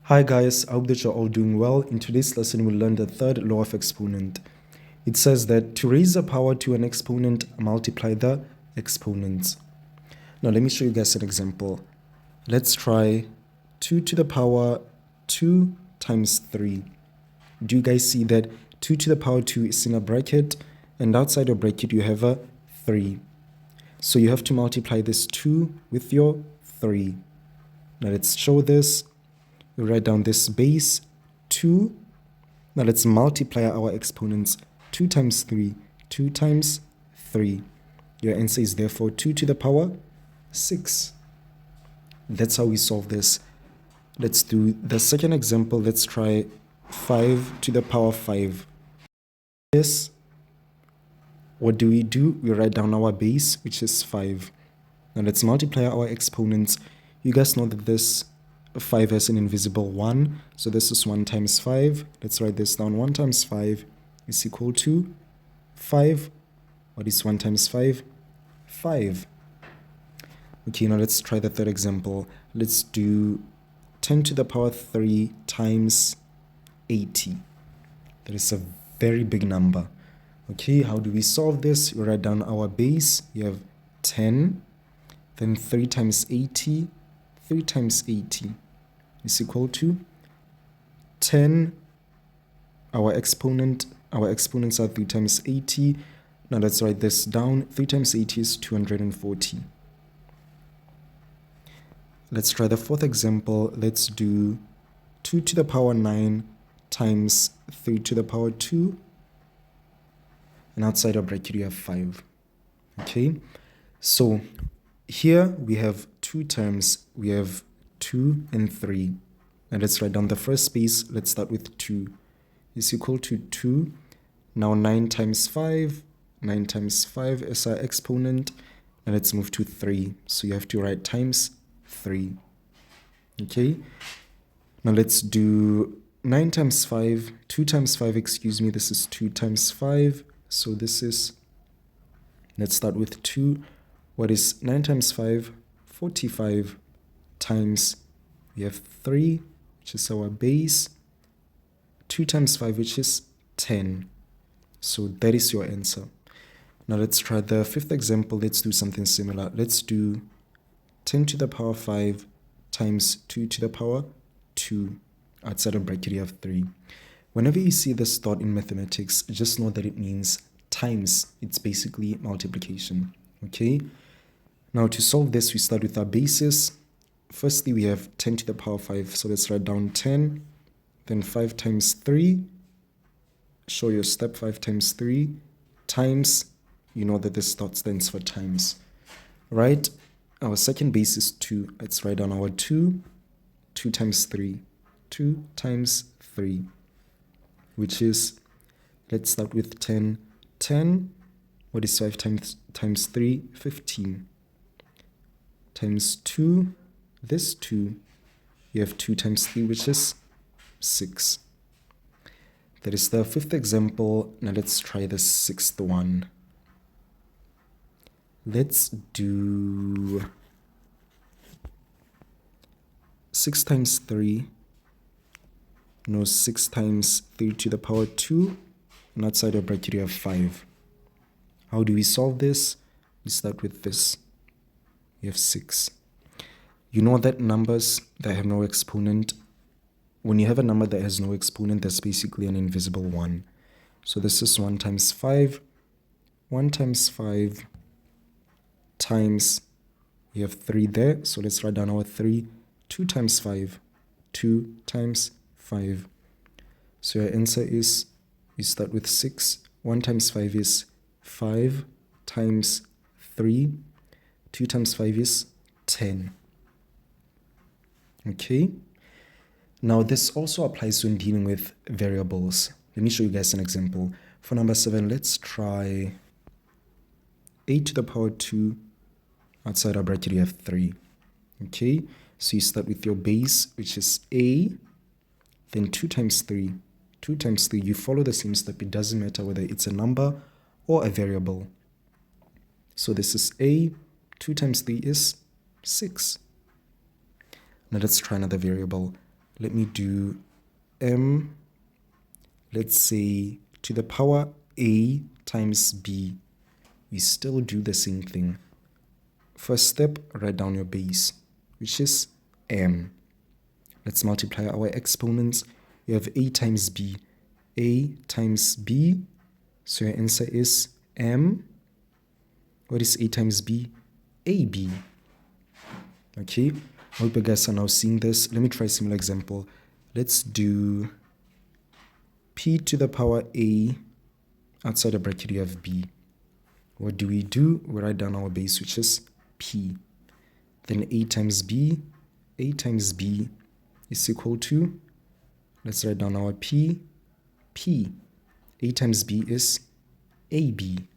Hi guys, I hope that you're all doing well. In today's lesson, we'll learn the third law of exponent. It says that to raise a power to an exponent, multiply the exponents. Now let me show you guys an example. Let's try 2 to the power 2 times 3. Do you guys see that 2 to the power 2 is in a bracket, and outside of bracket you have a 3. So you have to multiply this 2 with your 3. Now let's show this. We write down this base 2. Now let's multiply our exponents. 2 times 3, 2 times 3. Your answer is therefore 2 to the power 6. That's how we solve this. Let's do the second example. Let's try 5 to the power 5. This, what do? We write down our base, which is 5. Now let's multiply our exponents. You guys know that this 5 has an invisible 1, so this is 1 times 5. Let's write this down. 1 times 5 is equal to 5. What is 1 times 5? 5. Okay, now let's try the third example. Let's do 10 to the power 3 times 80. That is a very big number. Okay, how do we solve this? We write down our base. You have 10, then 3 times 80. 3 times 80 is equal to 10. Our exponents are 3 times 80. Now let's write this down. 3 times 80 is 240. Let's try the fourth example. Let's do 2 to the power 9 times 3 to the power 2. And outside of bracket you have 5. Okay, so here we have two terms. We have 2 and 3. And let's write down the first space. Let's start with 2 is equal to 2. Now 9 times 5. 9 times 5 is our exponent. And let's move to 3. So you have to write times 3. Okay. Now let's do 9 times 5. 2 times 5, excuse me. This is 2 times 5. So this is, let's start with 2. What is 9 times 5? 45 times, we have 3, which is our base. 2 times 5, which is 10. So that is your answer. Now let's try the fifth example. Let's do something similar. Let's do 10 to the power 5 times 2 to the power 2. Outside of bracket, you have 3. Whenever you see this thought in mathematics, just know that it means times. It's basically multiplication. Okay? Now to solve this, we start with our bases. Firstly, we have 10 to the power 5. So let's write down 10. Then 5 times 3. Show your step. 5 times 3 times. You know that this dot stands for times. Right? Our second base is 2. Let's write down our 2. 2 times 3. 2 times 3. Which is, let's start with 10. 10. What is 5 times 3? 15. Times 2. This 2. You have 2 times 3, which is 6. That is the fifth example. Now let's try the sixth one. Let's do 6 times 3. No, 6 times 3 to the power 2. And outside of bracket, you have 5. How do we solve this? We start with this. You have 6. You know that numbers that have no exponent, when you have a number that has no exponent, that's basically an invisible 1. So this is 1 times 5. 1 times 5 times, you have 3 there. So let's write down our 3. 2 times 5. 2 times 5. So your answer is, you start with 6. 1 times 5 is 5 times 3. 2 times 5 is 10. Okay. Now this also applies when dealing with variables. Let me show you guys an example. For number 7, let's try 8 to the power 2. Outside our bracket, you have 3. Okay. So you start with your base, which is a. Then 2 times 3. 2 times 3. You follow the same step. It doesn't matter whether it's a number or a variable. So this is a. 2 times 3 is 6. Now let's try another variable. let me do m, let's say, to the power a times b. We still do the same thing. First step, write down your base, which is m. Let's multiply our exponents. You have a times b. A times b. So your answer is m. What is a times b? ab. Okay, I hope you guys are now seeing this. Let me try a similar example. Let's do p to the power a. Outside the bracket, you have b. What do? We write down our base, which is p. Then a times b is equal to, let's write down our p. A times b is ab.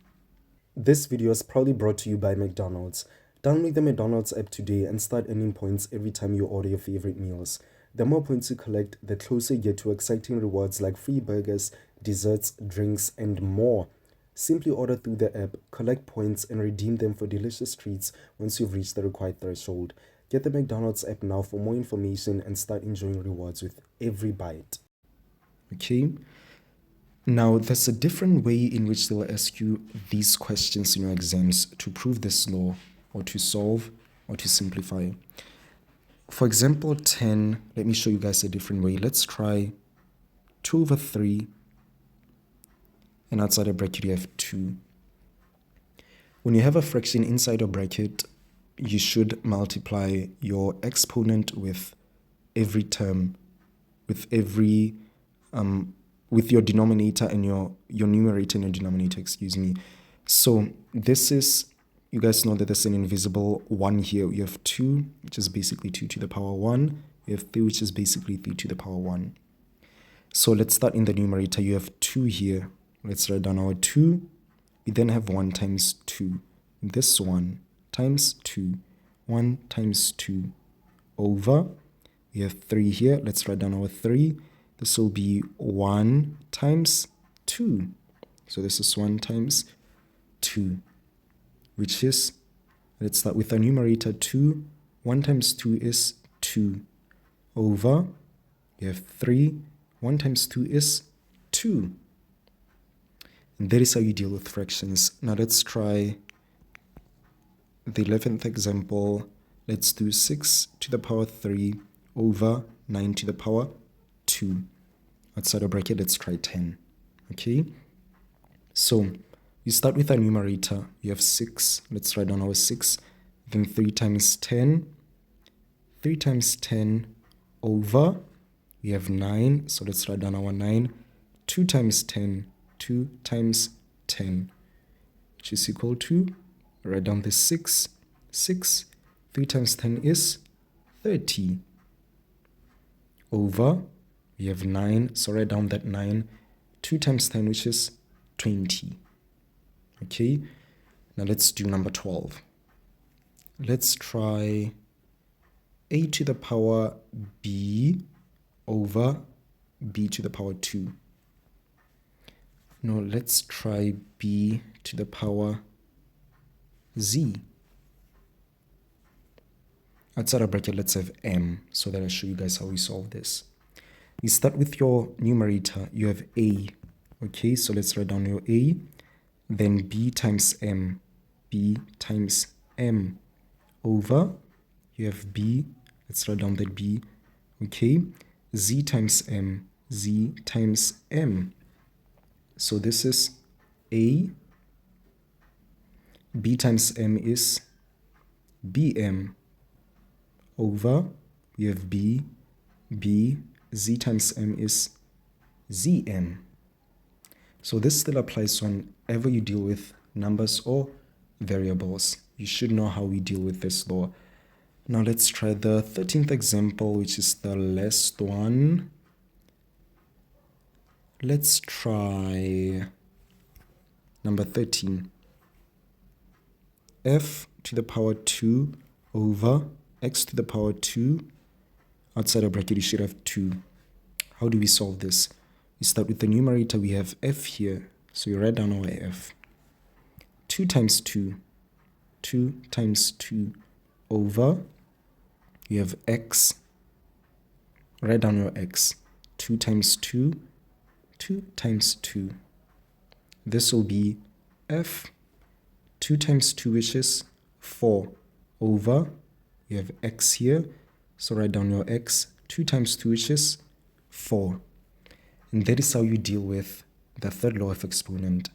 This video is proudly brought to you by McDonald's. Download the McDonald's app today and start earning points every time you order your favorite meals. The more points you collect, the closer you get to exciting rewards like free burgers, desserts, drinks, and more. Simply order through the app, collect points, and redeem them for delicious treats once you've reached the required threshold. Get the McDonald's app now for more information and start enjoying rewards with every bite. Okay. Now, there's a different way in which they will ask you these questions in your exams to prove this law, or to solve, or to simplify. For example 10, let me show you guys a different way. Let's try 2 over 3, and outside a bracket you have 2. When you have a fraction inside a bracket, you should multiply your exponent with every term, with every with your denominator and your numerator and your denominator, excuse me. So this is, you guys know that there's an invisible 1 here. You have 2, which is basically 2 to the power 1. You have 3, which is basically 3 to the power 1. So let's start in the numerator. You have 2 here. Let's write down our 2. We then have 1 times 2. This 1 times 2. 1 times 2 over. We have 3 here. Let's write down our 3. This will be 1 times 2. So this is 1 times 2, which is, let's start with the numerator 2. 1 times 2 is 2 over. You have 3. 1 times 2 is 2. And that is how you deal with fractions. Now let's try the 11th example. Let's do 6 to the power 3 over 9 to the power 2. Outside a bracket, let's try 10. Okay, so you start with a numerator. You have 6. Let's write down our 6. Then 3 times 10. 3 times 10 over. We have 9. So let's write down our 9. 2 times 10. 2 times 10. Which is equal to, write down the 6. 6. 3 times 10 is 30. Over. We have 9. So write down that 9. 2 times 10, which is 20. Okay, now let's do number 12. Let's try a to the power b over b to the power 2. No, let's try b to the power z. Outside a bracket, let's have m, so that I'll show you guys how we solve this. You start with your numerator. You have a. Okay, so let's write down your a. Then b times m. B times m over. You have b. Let's write down that b. Okay, z times m. Z times m. So this is a. B times m is bm over. We have b. Z times m is zm. So this still applies whenever you deal with numbers or variables. You should know how we deal with this law. Now let's try the 13th example, which is the last one. Let's try number 13. F to the power 2 over x to the power 2. Outside a bracket, you should have 2. How do we solve this? We start with the numerator. We have f here. So you write down our f. 2 times 2. 2 times 2 over. You have x. write down your x. 2 times 2, 2 times 2. This will be f 2 times 2, which is 4, over, you have x here, so write down your x, 2 times 2, which is 4. And that is how you deal with the third law of exponent.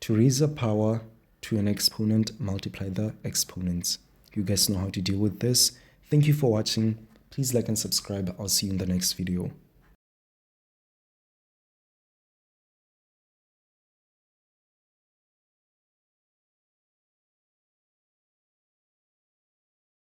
To raise a power to an exponent, multiply the exponents. You guys know how to deal with this. Thank you for watching. Please like and subscribe. I'll see you in the next video.